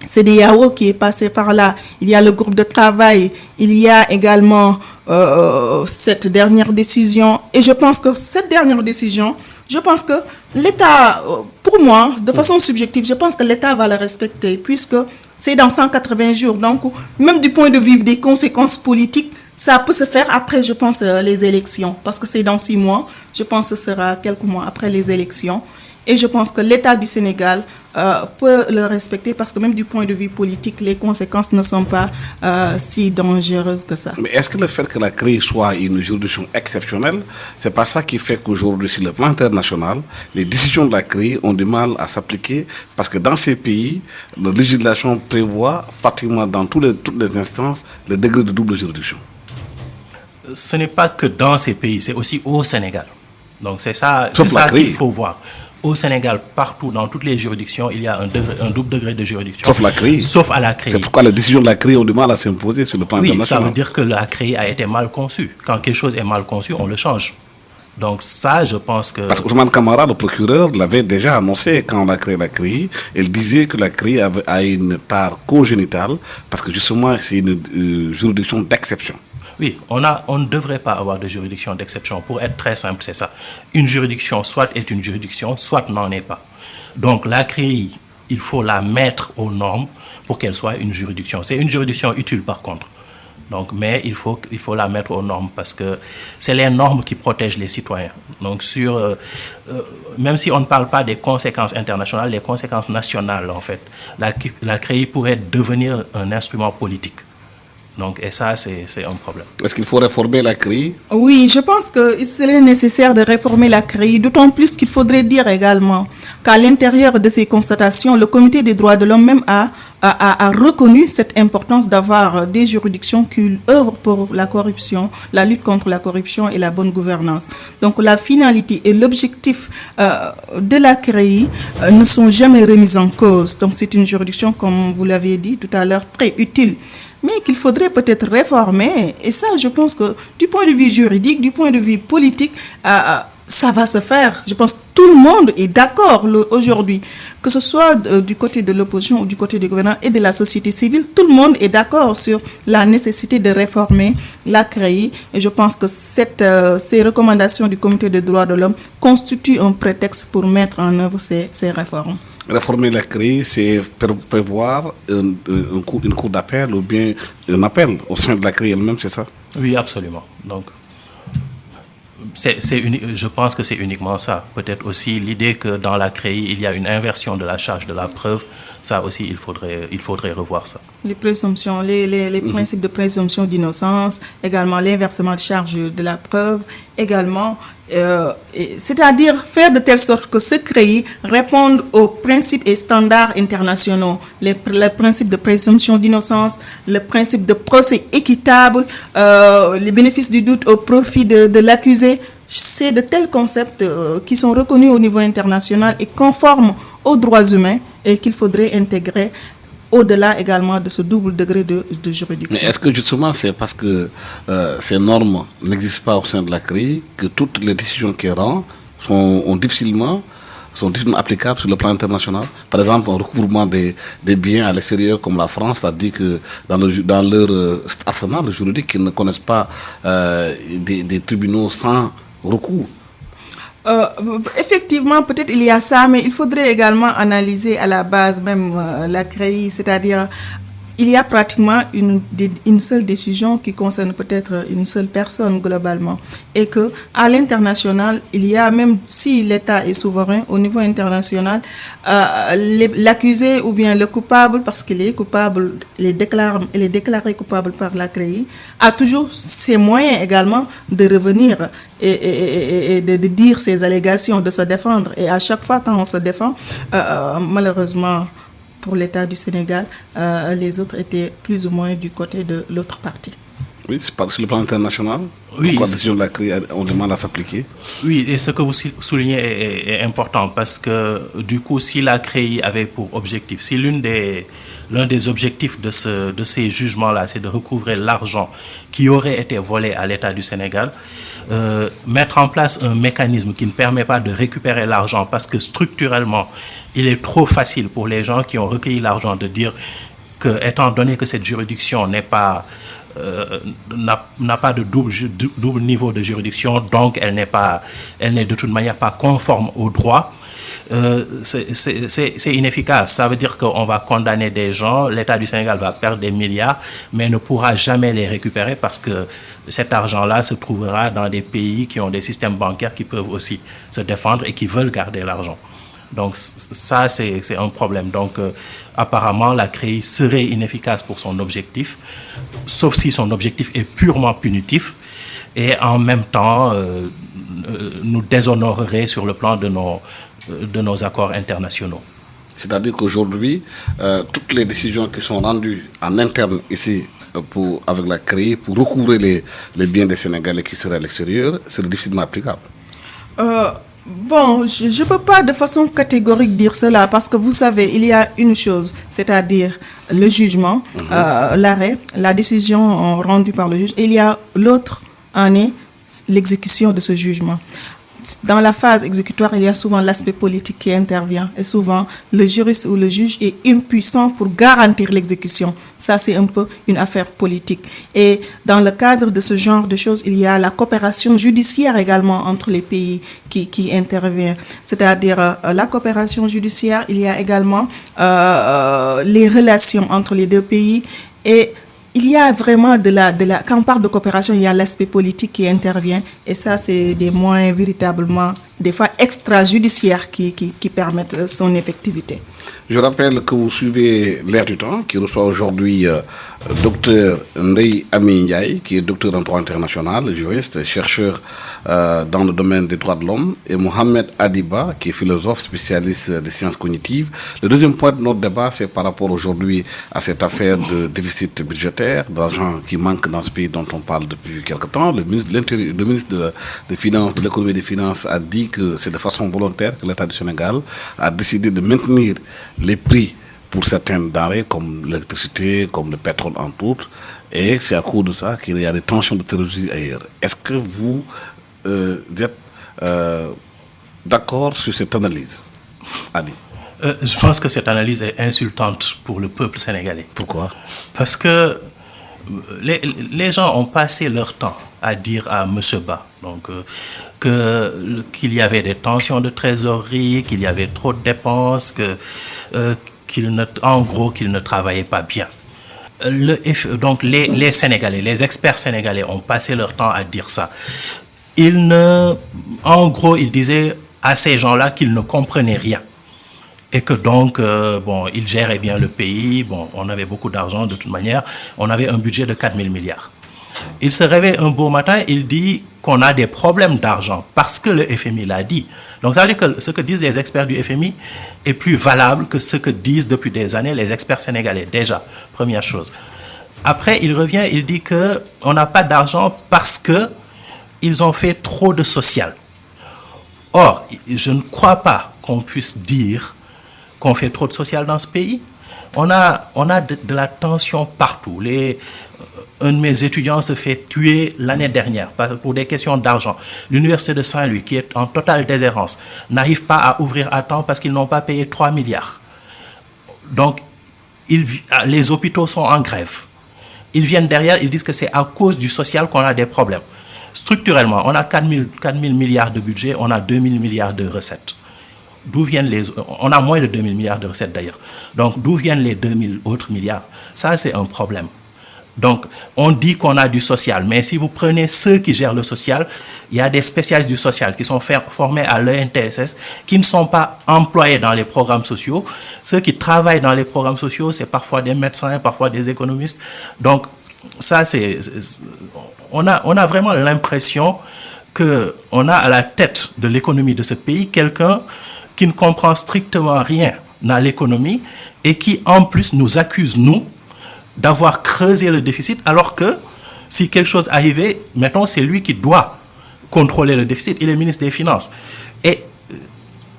[SPEAKER 2] CEDEAO qui est passée par là. Il y a le groupe de travail. Il y a également cette dernière décision. Et je pense que cette dernière décision, je pense que l'État, pour moi, de façon subjective, je pense que l'État va la respecter puisque c'est dans 180 jours. Donc, même du point de vue des conséquences politiques, ça peut se faire après, je pense, les élections. Parce que c'est dans 6 mois. Je pense que ce sera quelques mois après les élections. Et je pense que l'État du Sénégal peut le respecter parce que même du point de vue politique, les conséquences ne sont pas si dangereuses que ça.
[SPEAKER 1] Mais est-ce que le fait que la CREI soit une juridiction exceptionnelle, c'est pas ça qui fait qu'aujourd'hui, sur le plan international, les décisions de la CREI ont du mal à s'appliquer parce que dans ces pays, la législation prévoit pratiquement dans toutes les instances le degré de double juridiction?
[SPEAKER 3] Ce n'est pas que dans ces pays, c'est aussi au Sénégal. Donc c'est ça qu'il faut voir. Au Sénégal, partout, dans toutes les juridictions, il y a un double degré de juridiction.
[SPEAKER 1] Sauf la CREI.
[SPEAKER 3] Sauf à la CREI.
[SPEAKER 1] C'est pourquoi les décisions de la CREI ont du mal à s'imposer sur le plan international.
[SPEAKER 3] Ça veut dire que la CREI a été mal conçue. Quand quelque chose est mal conçu, on le change. Donc ça, je pense que...
[SPEAKER 1] Parce qu'Ousmane Camara, le procureur, l'avait déjà annoncé quand on a créé la CREI. Il disait que la CREI a une part congénitale parce que justement, c'est une juridiction d'exception.
[SPEAKER 3] Oui, on ne devrait pas avoir de juridiction d'exception. Pour être très simple, c'est ça. Une juridiction, soit est une juridiction, soit n'en est pas. Donc la CREI, il faut la mettre aux normes pour qu'elle soit une juridiction. C'est une juridiction utile par contre. Donc, mais il faut la mettre aux normes parce que c'est les normes qui protègent les citoyens. Donc, même si on ne parle pas des conséquences internationales, les conséquences nationales, en fait, la CREI pourrait devenir un instrument politique. Donc, et ça, c'est un problème.
[SPEAKER 1] Est-ce qu'il faut réformer la CREI?
[SPEAKER 2] Oui, je pense qu'il serait nécessaire de réformer la CREI, d'autant plus qu'il faudrait dire également qu'à l'intérieur de ces constatations, le Comité des droits de l'homme même a reconnu cette importance d'avoir des juridictions qui œuvrent pour la corruption, la lutte contre la corruption et la bonne gouvernance. Donc la finalité et l'objectif de la CREI ne sont jamais remis en cause. Donc c'est une juridiction, comme vous l'avez dit tout à l'heure, très utile, mais qu'il faudrait peut-être réformer. Et ça, je pense que du point de vue juridique, du point de vue politique, ça va se faire. Je pense que tout le monde est d'accord aujourd'hui, que ce soit du côté de l'opposition ou du côté du gouvernement et de la société civile, tout le monde est d'accord sur la nécessité de réformer la CREI. Et je pense que ces recommandations du Comité des droits de l'homme constituent un prétexte pour mettre en œuvre ces réformes.
[SPEAKER 1] Réformer la CREI, c'est prévoir une cour d'appel ou bien un appel au sein de la CREI elle-même, c'est ça?
[SPEAKER 3] Oui, absolument. Donc, je pense que c'est uniquement ça. Peut-être aussi l'idée que dans la CREI, il y a une inversion de la charge de la preuve. Ça aussi, il faudrait revoir ça.
[SPEAKER 2] Les présomptions, les principes de présomption d'innocence, également l'inversement de charge de la preuve, également, c'est-à-dire faire de telle sorte que ce CREI réponde aux principes et standards internationaux, les principes de présomption d'innocence, le principe de procès équitable, les bénéfices du doute au profit de l'accusé. C'est de tels concepts qui sont reconnus au niveau international et conformes aux droits humains et qu'il faudrait intégrer au-delà également de ce double degré de juridiction.
[SPEAKER 1] Mais est-ce que justement c'est parce que ces normes n'existent pas au sein de la CREI que toutes les décisions qu'elle rend sont difficilement applicables sur le plan international? Par exemple, un recouvrement des biens à l'extérieur comme la France a dit que dans leur arsenal juridique, ils ne connaissent pas des tribunaux sans recours.
[SPEAKER 2] Effectivement, peut-être il y a ça, mais il faudrait également analyser à la base même la CREI, c'est-à-dire il y a pratiquement une seule décision qui concerne peut-être une seule personne globalement, et que à l'international, il y a, même si l'État est souverain, au niveau international, l'accusé ou bien le coupable, parce qu'il est coupable, il est déclaré coupable par la CREI, a toujours ses moyens également de revenir et de dire ses allégations, de se défendre. Et à chaque fois quand on se défend, malheureusement, pour l'État du Sénégal, les autres étaient plus ou moins du côté de l'autre partie.
[SPEAKER 1] Oui, c'est pas sur le plan international.
[SPEAKER 3] Oui,
[SPEAKER 1] pourquoi la décision de la CREI, on demande à s'appliquer?
[SPEAKER 3] Oui, et ce que vous soulignez est important parce que du coup, si la CREI avait pour objectif, si l'un des objectifs de ces jugements-là, c'est de recouvrer l'argent qui aurait été volé à l'État du Sénégal, mettre en place un mécanisme qui ne permet pas de récupérer l'argent parce que structurellement, il est trop facile pour les gens qui ont recueilli l'argent de dire que, étant donné que cette juridiction n'a pas de double niveau de juridiction, donc elle n'est de toute manière pas conforme au droit. C'est inefficace. Ça veut dire qu'on va condamner des gens, l'État du Sénégal va perdre des milliards, mais ne pourra jamais les récupérer parce que cet argent-là se trouvera dans des pays qui ont des systèmes bancaires qui peuvent aussi se défendre et qui veulent garder l'argent. Donc ça, c'est un problème. Donc apparemment, la CREI serait inefficace pour son objectif, sauf si son objectif est purement punitif et en même temps nous déshonorerait sur le plan de nos accords internationaux.
[SPEAKER 1] C'est-à-dire qu'aujourd'hui, toutes les décisions qui sont rendues en interne ici avec la CREI pour recouvrer les biens des Sénégalais qui seraient à l'extérieur, c'est difficilement applicable.
[SPEAKER 2] Bon, je ne peux pas de façon catégorique dire cela parce que vous savez, il y a une chose, c'est-à-dire le jugement, l'arrêt, la décision rendue par le juge. Et il y a l'autre en est l'exécution de ce jugement. Dans la phase exécutoire, il y a souvent l'aspect politique qui intervient et souvent le juriste ou le juge est impuissant pour garantir l'exécution. Ça, c'est un peu une affaire politique. Et dans le cadre de ce genre de choses, il y a la coopération judiciaire également entre les pays qui intervient. C'est-à-dire la coopération judiciaire, il y a également les relations entre les deux pays et il y a vraiment quand on parle de coopération, il y a l'aspect politique qui intervient, et ça, c'est des moyens véritablement, des fois extrajudiciaires qui permettent son effectivité.
[SPEAKER 1] Je rappelle que vous suivez l'Air du Temps, qui reçoit aujourd'hui Dr Ndeye Amy Ndiaye, qui est docteur en droit international, juriste, chercheur dans le domaine des droits de l'homme, et Mohamed Adiba, qui est philosophe, spécialiste des sciences cognitives. Le deuxième point de notre débat, c'est par rapport aujourd'hui à cette affaire de déficit budgétaire, d'argent qui manque dans ce pays dont on parle depuis quelque temps. Le ministre des Finances, de l'économie et des finances a dit que c'est de façon volontaire que l'État du Sénégal a décidé de maintenir les prix pour certaines denrées comme l'électricité, comme le pétrole entre autres, et c'est à cause de ça qu'il y a des tensions de terrorisme ailleurs. Est-ce que vous êtes d'accord sur cette analyse, Adi?
[SPEAKER 3] Je pense que cette analyse est insultante pour le peuple sénégalais.
[SPEAKER 1] Pourquoi?
[SPEAKER 3] Parce que les gens ont passé leur temps à dire à M. Ba qu'il y avait des tensions de trésorerie, qu'il y avait trop de dépenses, qu'il ne travaillait pas bien. Donc les Sénégalais, les experts sénégalais ont passé leur temps à dire ça. En gros, ils disaient à ces gens-là qu'ils ne comprenaient rien. Et que donc, ils géraient bien le pays, on avait beaucoup d'argent de toute manière, on avait un budget de 4 000 milliards. Il se réveille un beau matin, il dit qu'on a des problèmes d'argent parce que le FMI l'a dit. Donc ça veut dire que ce que disent les experts du FMI est plus valable que ce que disent depuis des années les experts sénégalais, déjà, première chose. Après, il revient, il dit qu'on n'a pas d'argent parce qu'ils ont fait trop de social. Or, je ne crois pas qu'on puisse dire qu'on fait trop de social dans ce pays. On a de la tension partout. Un de mes étudiants se fait tuer l'année dernière pour des questions d'argent. L'université de Saint-Louis, qui est en totale déshérence, n'arrive pas à ouvrir à temps parce qu'ils n'ont pas payé 3 milliards. Donc, les hôpitaux sont en grève. Ils viennent derrière, ils disent que c'est à cause du social qu'on a des problèmes. Structurellement, on a 4 000 milliards de budget, on a 2 000 milliards de recettes. D'où viennent on a moins de 2 000 milliards de recettes d'ailleurs. Donc, d'où viennent les 2 000 autres milliards? Ça, c'est un problème. Donc, on dit qu'on a du social, mais si vous prenez ceux qui gèrent le social, il y a des spécialistes du social qui sont formés à l'ENTSS, qui ne sont pas employés dans les programmes sociaux. Ceux qui travaillent dans les programmes sociaux, c'est parfois des médecins, parfois des économistes. Donc, ça, on a vraiment l'impression qu'on a à la tête de l'économie de ce pays quelqu'un qui ne comprend strictement rien dans l'économie et qui, en plus, nous accuse, nous, d'avoir creusé le déficit, alors que si quelque chose arrivait, mettons, c'est lui qui doit contrôler le déficit. Il est ministre des Finances. Et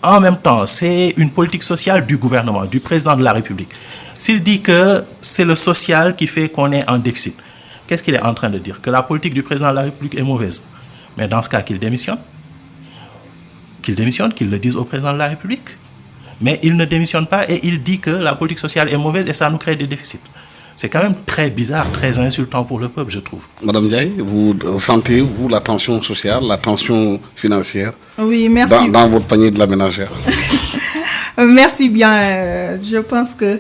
[SPEAKER 3] en même temps, c'est une politique sociale du gouvernement, du président de la République. S'il dit que c'est le social qui fait qu'on est en déficit, qu'est-ce qu'il est en train de dire? Que la politique du président de la République est mauvaise. Mais dans ce cas, qu'il démissionne, qu'il le dise au président de la République. Mais il ne démissionne pas et il dit que la politique sociale est mauvaise et ça nous crée des déficits. C'est quand même très bizarre, très insultant pour le peuple, je trouve. Madame
[SPEAKER 1] Ndiaye, vous ressentez-vous la tension sociale, la tension financière?
[SPEAKER 2] Oui, merci.
[SPEAKER 1] Dans votre panier de la ménagère?
[SPEAKER 2] Merci bien. Je pense que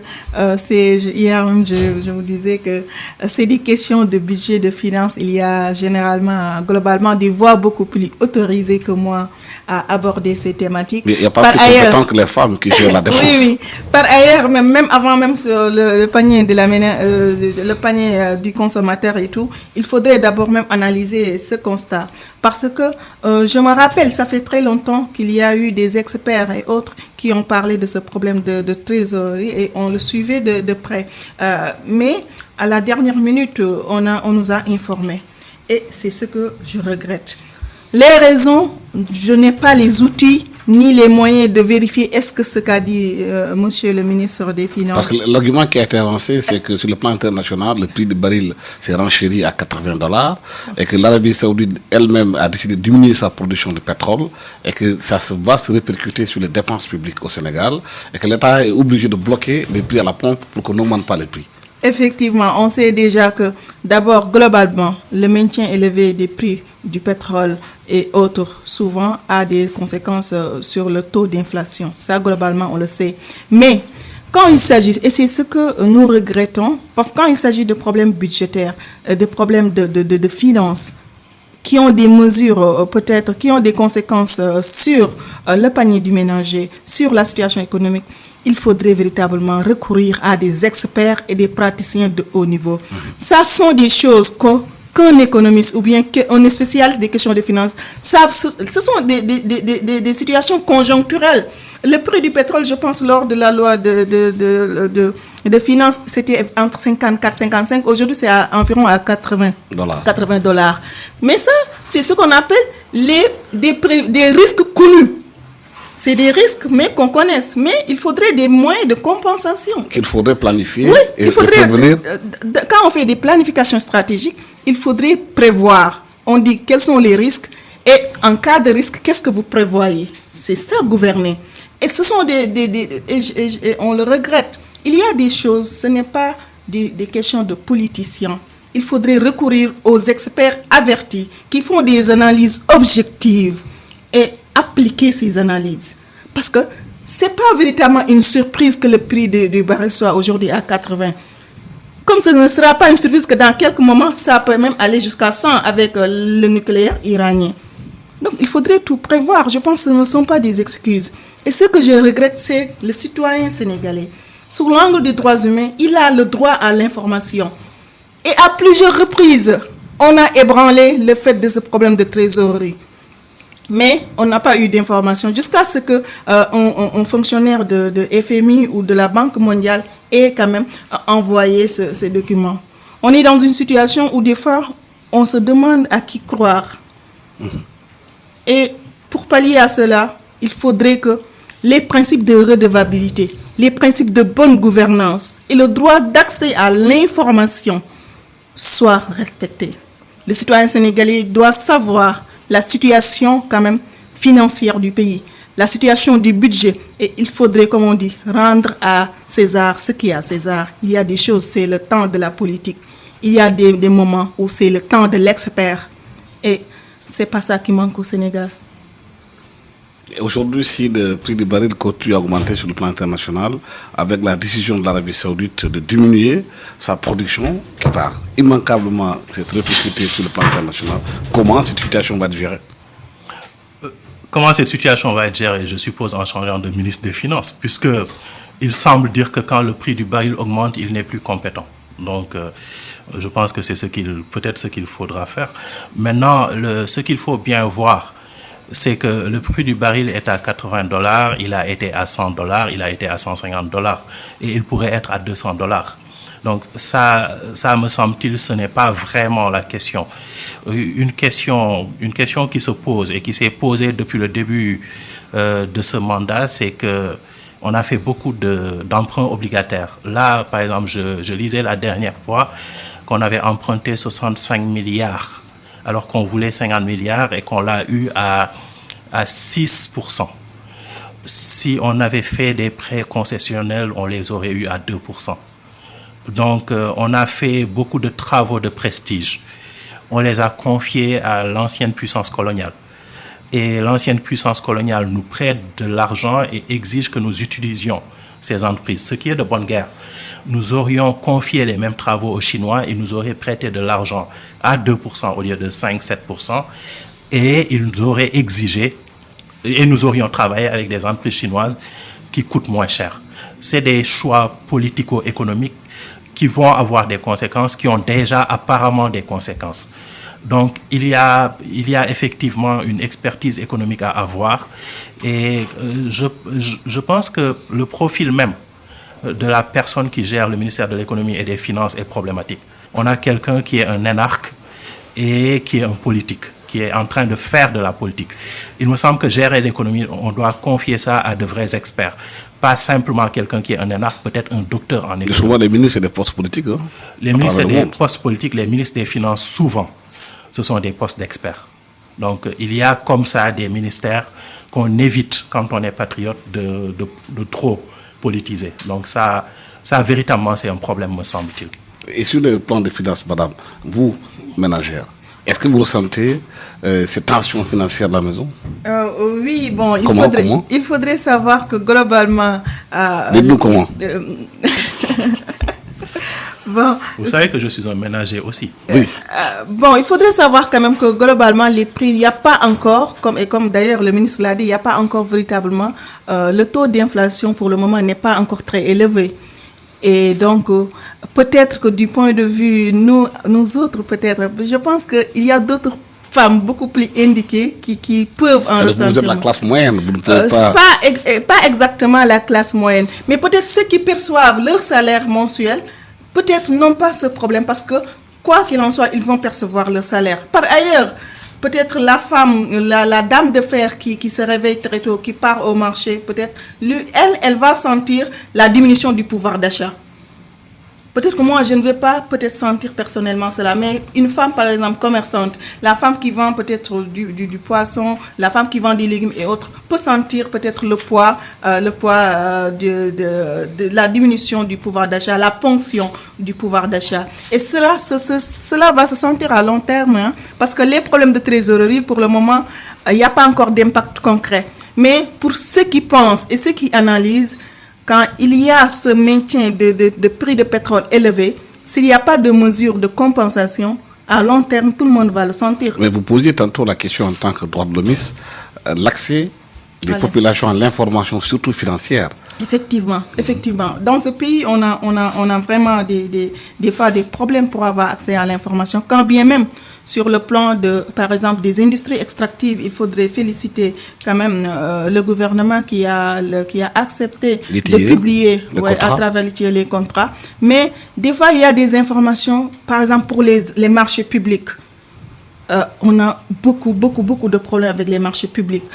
[SPEAKER 2] hier même, je vous disais que c'est des questions de budget, de finances. Il y a globalement, des voix beaucoup plus autorisées que moi à aborder ces thématiques.
[SPEAKER 1] Mais il n'y a pas plus compétent que les femmes qui gèrent la défense.
[SPEAKER 2] Oui. Par ailleurs, même avant sur le panier de le panier du consommateur et tout, il faudrait d'abord même analyser ce constat. Parce que je me rappelle, ça fait très longtemps qu'il y a eu des experts et autres qui ont parlé de ce problème de trésorerie et on le suivait de près. Mais à la dernière minute, on nous a informés. Et c'est ce que je regrette. Les raisons, je n'ai pas les outils ni les moyens de vérifier est-ce que ce qu'a dit monsieur le ministre des Finances.
[SPEAKER 1] Parce que l'argument qui a été avancé, c'est que sur le plan international, le prix du baril s'est renchéri à $80 et que l'Arabie Saoudite elle-même a décidé de diminuer sa production de pétrole et que ça va se répercuter sur les dépenses publiques au Sénégal et que l'État est obligé de bloquer les prix à la pompe pour qu'on n'augmente pas les prix.
[SPEAKER 2] Effectivement, on sait déjà que d'abord, globalement, le maintien élevé des prix du pétrole et autres, souvent, a des conséquences sur le taux d'inflation. Ça, globalement, on le sait. Mais quand il s'agit, et c'est ce que nous regrettons, parce que quand il s'agit de problèmes budgétaires, de problèmes de finances, qui ont des mesures peut-être, qui ont des conséquences sur le panier du ménager, sur la situation économique, il faudrait véritablement recourir à des experts et des praticiens de haut niveau. Ça sont des choses qu'un économiste ou bien qu'un spécialiste des questions de finances savent. Ce sont des situations conjoncturelles. Le prix du pétrole, je pense, lors de la loi de finances, c'était entre 54 et 55. Aujourd'hui, c'est environ à 80 $. Mais ça, c'est ce qu'on appelle des risques connus. C'est des risques, mais qu'on connaisse. Mais il faudrait des moyens de compensation.
[SPEAKER 1] Qu'il faudrait planifier
[SPEAKER 2] et prévenir. Quand on fait des planifications stratégiques, il faudrait prévoir. On dit quels sont les risques et en cas de risque, qu'est-ce que vous prévoyez? C'est ça, gouverner. Et ce sont et on le regrette. Il y a des choses, ce n'est pas des questions de politiciens. Il faudrait recourir aux experts avertis qui font des analyses objectives et appliquer ces analyses. Parce que ce n'est pas véritablement une surprise que le prix du baril soit aujourd'hui à 80. Comme ce ne sera pas une surprise que dans quelques moments, ça peut même aller jusqu'à 100 avec le nucléaire iranien. Donc il faudrait tout prévoir. Je pense que ce ne sont pas des excuses. Et ce que je regrette, c'est le citoyen sénégalais. Sous l'angle des droits humains, il a le droit à l'information. Et à plusieurs reprises, on a ébranlé le fait de ce problème de trésorerie. Mais on n'a pas eu d'information jusqu'à ce qu'un fonctionnaire de FMI ou de la Banque mondiale ait quand même envoyé ces documents. On est dans une situation où des fois, on se demande à qui croire. Et pour pallier à cela, il faudrait que les principes de redevabilité, les principes de bonne gouvernance et le droit d'accès à l'information soient respectés. Le citoyen sénégalais doit savoir la situation quand même financière du pays, la situation du budget. Et il faudrait, comme on dit, rendre à César ce qui est à César. Il y a des choses, c'est le temps de la politique. Il y a des moments où c'est le temps de l'expert. Et ce n'est pas ça qui manque au Sénégal.
[SPEAKER 1] Et aujourd'hui, si le prix du baril continue à augmenter sur le plan international, avec la décision de l'Arabie Saoudite de diminuer sa production, qui va immanquablement s'être répercutée sur le plan international, comment cette situation va être gérée?
[SPEAKER 3] Comment cette situation va être gérée? Je suppose en changeant de ministre des Finances, puisqu'il semble dire que quand le prix du baril augmente, il n'est plus compétent. Donc, je pense que c'est peut-être ce qu'il faudra faire. Maintenant, ce qu'il faut bien voir, c'est que le prix du baril est à 80 $, il a été à 100 $, il a été à 150 $, et il pourrait être à 200 $. Donc ça me semble-t-il, ce n'est pas vraiment la question. Une question qui se pose et qui s'est posée depuis le début de ce mandat, c'est que on a fait beaucoup d'emprunts obligataires. Là, par exemple, je lisais la dernière fois qu'on avait emprunté 65 milliards, alors qu'on voulait 50 milliards et qu'on l'a eu à 6%. Si on avait fait des prêts concessionnels, on les aurait eu à 2%. Donc, on a fait beaucoup de travaux de prestige. On les a confiés à l'ancienne puissance coloniale. Et l'ancienne puissance coloniale nous prête de l'argent et exige que nous utilisions ces entreprises, ce qui est de bonne guerre. Nous aurions confié les mêmes travaux aux Chinois, ils nous auraient prêté de l'argent à 2% au lieu de 5-7%, et ils nous auraient exigé, et nous aurions travaillé avec des entreprises chinoises qui coûtent moins cher. C'est des choix politico-économiques qui vont avoir des conséquences, qui ont déjà apparemment des conséquences. Donc, il y a effectivement une expertise économique à avoir, et je pense que le profil même de la personne qui gère le ministère de l'économie et des finances est problématique. On a quelqu'un qui est un énarque et qui est un politique, qui est en train de faire de la politique. Il me semble que gérer l'économie, on doit confier ça à de vrais experts, pas simplement quelqu'un qui est un énarque, peut-être un docteur en économie.
[SPEAKER 1] Et souvent, les ministres, c'est des postes politiques. Hein,
[SPEAKER 3] les ministres, c'est des postes politiques, les ministres des Finances, souvent, ce sont des postes d'experts. Donc, il y a comme ça des ministères qu'on évite, quand on est patriote, de trop politiser. Donc, ça véritablement, c'est un problème, me semble-t-il.
[SPEAKER 1] Et sur le plan des finances, madame, vous, ménagère, Est-ce que vous ressentez ces tensions financières de la maison?
[SPEAKER 2] Oui, bon,
[SPEAKER 1] Comment
[SPEAKER 2] il faudrait savoir que globalement...
[SPEAKER 1] Dites-nous comment.
[SPEAKER 2] Bon,
[SPEAKER 3] vous savez que je suis un ménager aussi.
[SPEAKER 1] Oui.
[SPEAKER 2] Bon, il faudrait savoir quand même que globalement, les prix, il n'y a pas encore, comme d'ailleurs le ministre l'a dit, il n'y a pas encore véritablement, le taux d'inflation pour le moment n'est pas encore très élevé. Et donc, peut-être que du point de vue, nous autres, peut-être, je pense qu'il y a d'autres femmes beaucoup plus indiquées qui peuvent en ressentir.
[SPEAKER 1] Vous êtes la classe moyenne, vous ne pouvez pas...
[SPEAKER 2] Pas exactement la classe moyenne, mais peut-être ceux qui perçoivent leur salaire mensuel, peut-être n'ont pas ce problème parce que, quoi qu'il en soit, ils vont percevoir leur salaire. Par ailleurs, peut-être la femme, la dame de fer qui se réveille très tôt, qui part au marché, peut-être, elle va sentir la diminution du pouvoir d'achat. Peut-être que moi, je ne vais pas peut-être sentir personnellement cela, mais une femme, par exemple, commerçante, la femme qui vend peut-être du poisson, la femme qui vend des légumes et autres, peut sentir peut-être le poids de la diminution du pouvoir d'achat, la ponction du pouvoir d'achat. Et cela va se sentir à long terme, hein, parce que les problèmes de trésorerie, pour le moment, il n'y a pas encore d'impact concret. Mais pour ceux qui pensent et ceux qui analysent, quand il y a ce maintien de prix de pétrole élevé, s'il n'y a pas de mesures de compensation, à long terme, tout le monde va le sentir.
[SPEAKER 1] Mais vous posiez tantôt la question en tant que droit de l'hommiste, l'accès des populations à l'information, surtout financière.
[SPEAKER 2] Effectivement. Dans ce pays, on a vraiment des fois des problèmes pour avoir accès à l'information. Quand bien même, sur le plan par exemple, des industries extractives, il faudrait féliciter quand même le gouvernement qui a accepté de publier à travers les contrats. Mais des fois, il y a des informations, par exemple, pour les marchés publics. On a beaucoup de problèmes avec les marchés publics,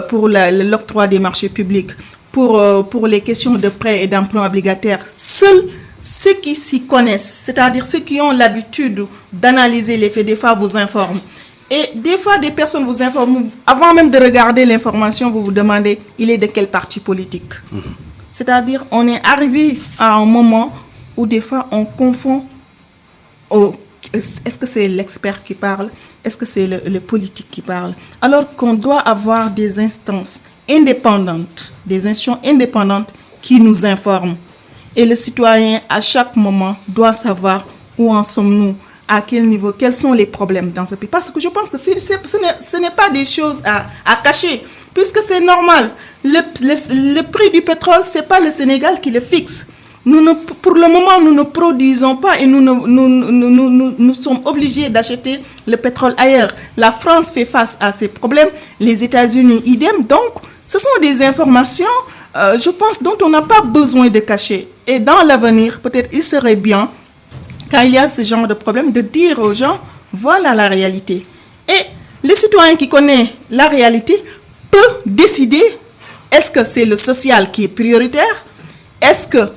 [SPEAKER 2] pour l'octroi des marchés publics, pour les questions de prêts et d'emprunts obligataires. Seuls ceux qui s'y connaissent, c'est-à-dire ceux qui ont l'habitude d'analyser les faits, des fois vous informent. Et des fois, des personnes vous informent, avant même de regarder l'information, vous vous demandez, il est de quel parti politique. C'est-à-dire, on est arrivé à un moment où des fois, on confond est-ce que c'est l'expert qui parle? Est-ce que c'est le politique qui parle? Alors qu'on doit avoir des instances indépendantes, des institutions indépendantes qui nous informent. Et le citoyen, à chaque moment, doit savoir où en sommes-nous, à quel niveau, quels sont les problèmes dans ce pays. Parce que je pense que ce n'est pas des choses à cacher, puisque c'est normal. Le prix du pétrole, ce n'est pas le Sénégal qui le fixe. Pour le moment, nous ne produisons pas et nous sommes obligés d'acheter le pétrole ailleurs. La France fait face à ces problèmes, les États-Unis, idem. Donc, ce sont des informations, je pense, dont on n'a pas besoin de cacher. Et dans l'avenir, peut-être il serait bien, quand il y a ce genre de problème, de dire aux gens, voilà la réalité. Et le citoyen qui connaît la réalité peut décider, est-ce que c'est le social qui est prioritaire? Est-ce que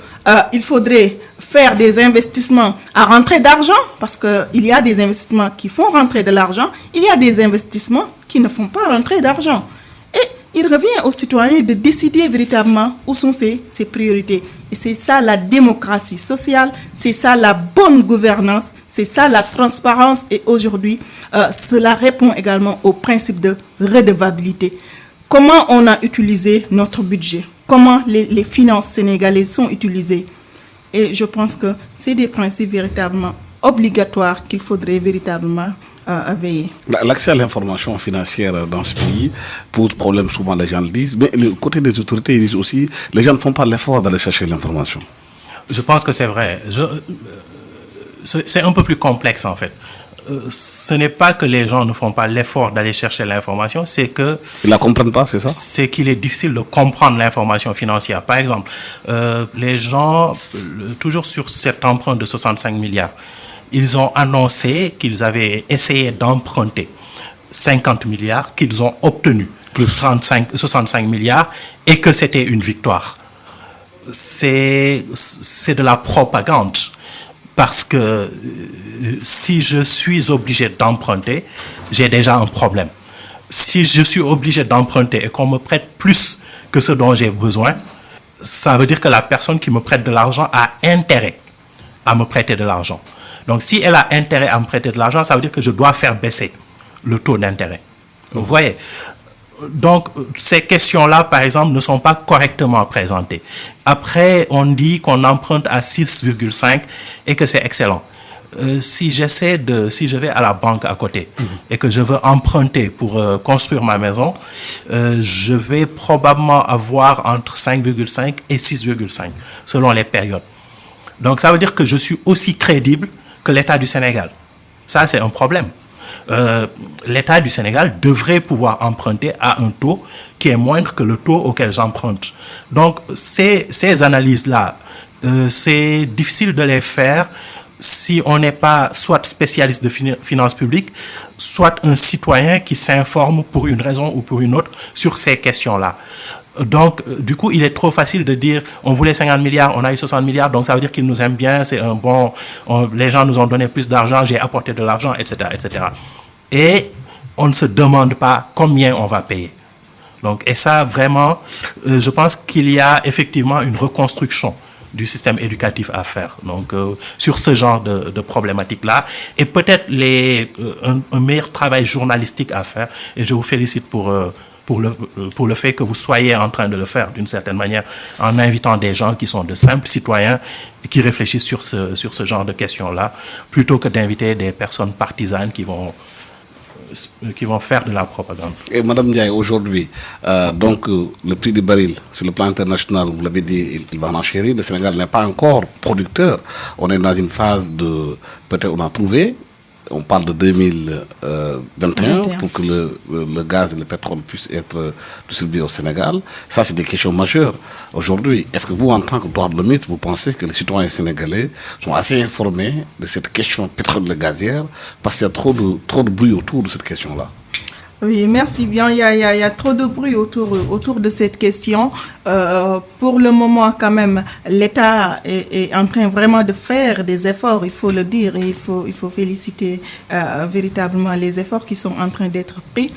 [SPEAKER 2] il faudrait faire des investissements à rentrée d'argent, parce qu'il y a des investissements qui font rentrer de l'argent, il y a des investissements qui ne font pas rentrer d'argent. Et il revient aux citoyens de décider véritablement où sont ses priorités. Et c'est ça la démocratie sociale, c'est ça la bonne gouvernance, c'est ça la transparence. Et aujourd'hui, cela répond également au principe de redevabilité. Comment on a utilisé notre budget? Comment les finances sénégalaises sont utilisées? Et je pense que c'est des principes véritablement obligatoires qu'il faudrait véritablement veiller.
[SPEAKER 1] L'accès à l'information financière dans ce pays pose problème, souvent les gens le disent, mais le côté des autorités, ils disent aussi, les gens ne font pas l'effort d'aller chercher l'information.
[SPEAKER 3] Je pense que c'est vrai. C'est un peu plus complexe en fait. Ce n'est pas que les gens ne font pas l'effort d'aller chercher l'information, c'est que...
[SPEAKER 1] Ils ne la comprennent pas, c'est ça?
[SPEAKER 3] C'est qu'il est difficile de comprendre l'information financière. Par exemple, les gens, toujours sur cet emprunt de 65 milliards, ils ont annoncé qu'ils avaient essayé d'emprunter 50 milliards, qu'ils ont obtenu plus 65 milliards et que c'était une victoire. C'est de la propagande. Parce que si je suis obligé d'emprunter, j'ai déjà un problème. Si je suis obligé d'emprunter et qu'on me prête plus que ce dont j'ai besoin, ça veut dire que la personne qui me prête de l'argent a intérêt à me prêter de l'argent. Donc, si elle a intérêt à me prêter de l'argent, ça veut dire que je dois faire baisser le taux d'intérêt. Vous voyez? Donc, ces questions-là, par exemple, ne sont pas correctement présentées. Après, on dit qu'on emprunte à 6,5 et que c'est excellent. Si je vais à la banque à côté et que je veux emprunter pour construire ma maison, je vais probablement avoir entre 5,5 et 6,5 selon les périodes. Donc, ça veut dire que je suis aussi crédible que l'État du Sénégal. Ça, c'est un problème. L'État du Sénégal devrait pouvoir emprunter à un taux qui est moindre que le taux auquel j'emprunte. Donc, ces analyses-là, c'est difficile de les faire si on n'est pas soit spécialiste de finances publiques, soit un citoyen qui s'informe pour une raison ou pour une autre sur ces questions-là. Donc, du coup, il est trop facile de dire on voulait 50 milliards, on a eu 60 milliards, donc ça veut dire qu'ils nous aiment bien, c'est un bon... les gens nous ont donné plus d'argent, j'ai apporté de l'argent, etc., etc. Et on ne se demande pas combien on va payer. Donc, et ça, vraiment, je pense qu'il y a effectivement une reconstruction du système éducatif à faire. Donc, sur ce genre de problématiques-là, et peut-être un meilleur travail journalistique à faire. Et je vous félicite pour le fait que vous soyez en train de le faire d'une certaine manière, en invitant des gens qui sont de simples citoyens et qui réfléchissent sur ce genre de questions-là, plutôt que d'inviter des personnes partisanes qui vont faire de la propagande.
[SPEAKER 1] Et Madame Ndiaye, aujourd'hui, le prix du baril sur le plan international, vous l'avez dit, il va enchérir. Le Sénégal n'est pas encore producteur. On est dans une phase de... Peut-être on a trouvé, on parle de 2021 pour que le gaz et le pétrole puissent être distribués au Sénégal. Ça, c'est des questions majeures. Aujourd'hui, est-ce que vous, en tant que droit de l'homme, vous pensez que les citoyens sénégalais sont assez informés de cette question pétrole gazière parce qu'il y a trop de bruit autour de cette question-là?
[SPEAKER 2] Oui, merci bien. Il y a trop de bruit autour de cette question. Pour le moment, quand même, l'État est en train vraiment de faire des efforts, il faut le dire, et il faut féliciter véritablement les efforts qui sont en train d'être pris.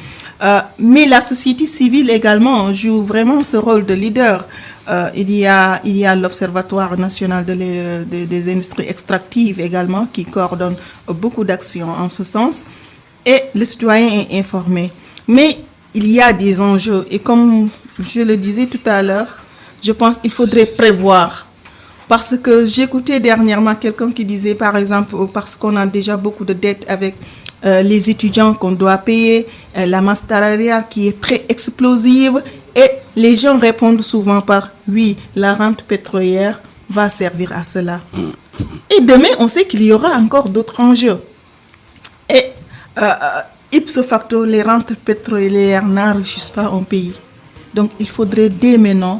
[SPEAKER 2] Mais la société civile également joue vraiment ce rôle de leader. Il y a l'Observatoire national des industries extractives également qui coordonne beaucoup d'actions en ce sens. Et le citoyen est informé. Mais il y a des enjeux. Et comme je le disais tout à l'heure, je pense qu'il faudrait prévoir. Parce que j'écoutais dernièrement quelqu'un qui disait, par exemple, parce qu'on a déjà beaucoup de dettes avec les étudiants qu'on doit payer, la masse salariale qui est très explosive. Et les gens répondent souvent par « oui, la rente pétrolière va servir à cela ». Et demain, on sait qu'il y aura encore d'autres enjeux. Et ipso facto, les rentes pétrolières n'enrichissent pas un pays. Donc, il faudrait dès maintenant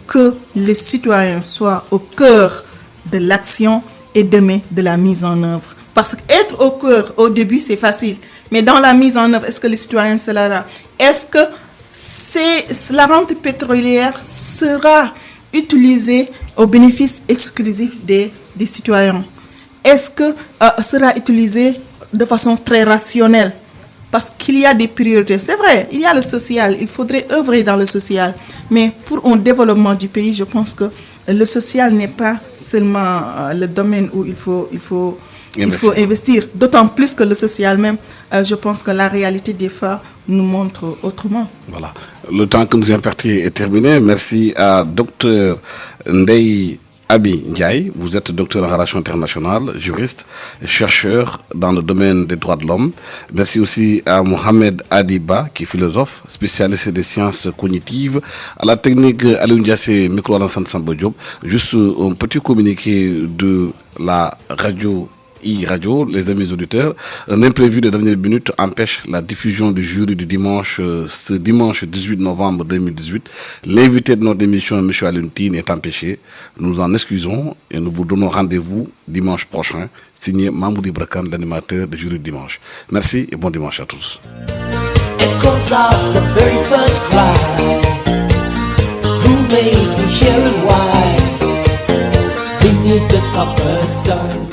[SPEAKER 2] que les citoyens soient au cœur de l'action et demain de la mise en œuvre. Parce qu'être au cœur, au début, c'est facile. Mais dans la mise en œuvre, est-ce que les citoyens se là? Est-ce que la rente pétrolière sera utilisée au bénéfice exclusif des citoyens? Est-ce que sera utilisée de façon très rationnelle? Parce qu'il y a des priorités. C'est vrai, il y a le social, il faudrait œuvrer dans le social. Mais pour un développement du pays, je pense que le social n'est pas seulement le domaine où il faut investir. D'autant plus que le social même, je pense que la réalité des faits nous montre autrement. Voilà.
[SPEAKER 1] Le temps que nous avons imparti est terminé. Merci à Dr Ndeye Amy Ndiaye, vous êtes docteur en relations internationales, juriste, chercheur dans le domaine des droits de l'homme. Merci aussi à Mohamed Adiba, qui est philosophe, spécialiste des sciences cognitives. À la technique, Aliou Ndiassé, micro Alassane Samba Diop. Juste un petit communiqué de la radio e-radio, les amis auditeurs. Un imprévu de dernière minute empêche la diffusion du jury du dimanche, ce dimanche 18 novembre 2018. L'invité de notre émission, M. Alioune, est empêché. Nous en excusons et nous vous donnons rendez-vous dimanche prochain, signé Mahmoud Ibrakan, l'animateur du jury du dimanche. Merci et bon dimanche à tous. Echoes of the very first cry. Who made me hear and why? Beneath the copper sun.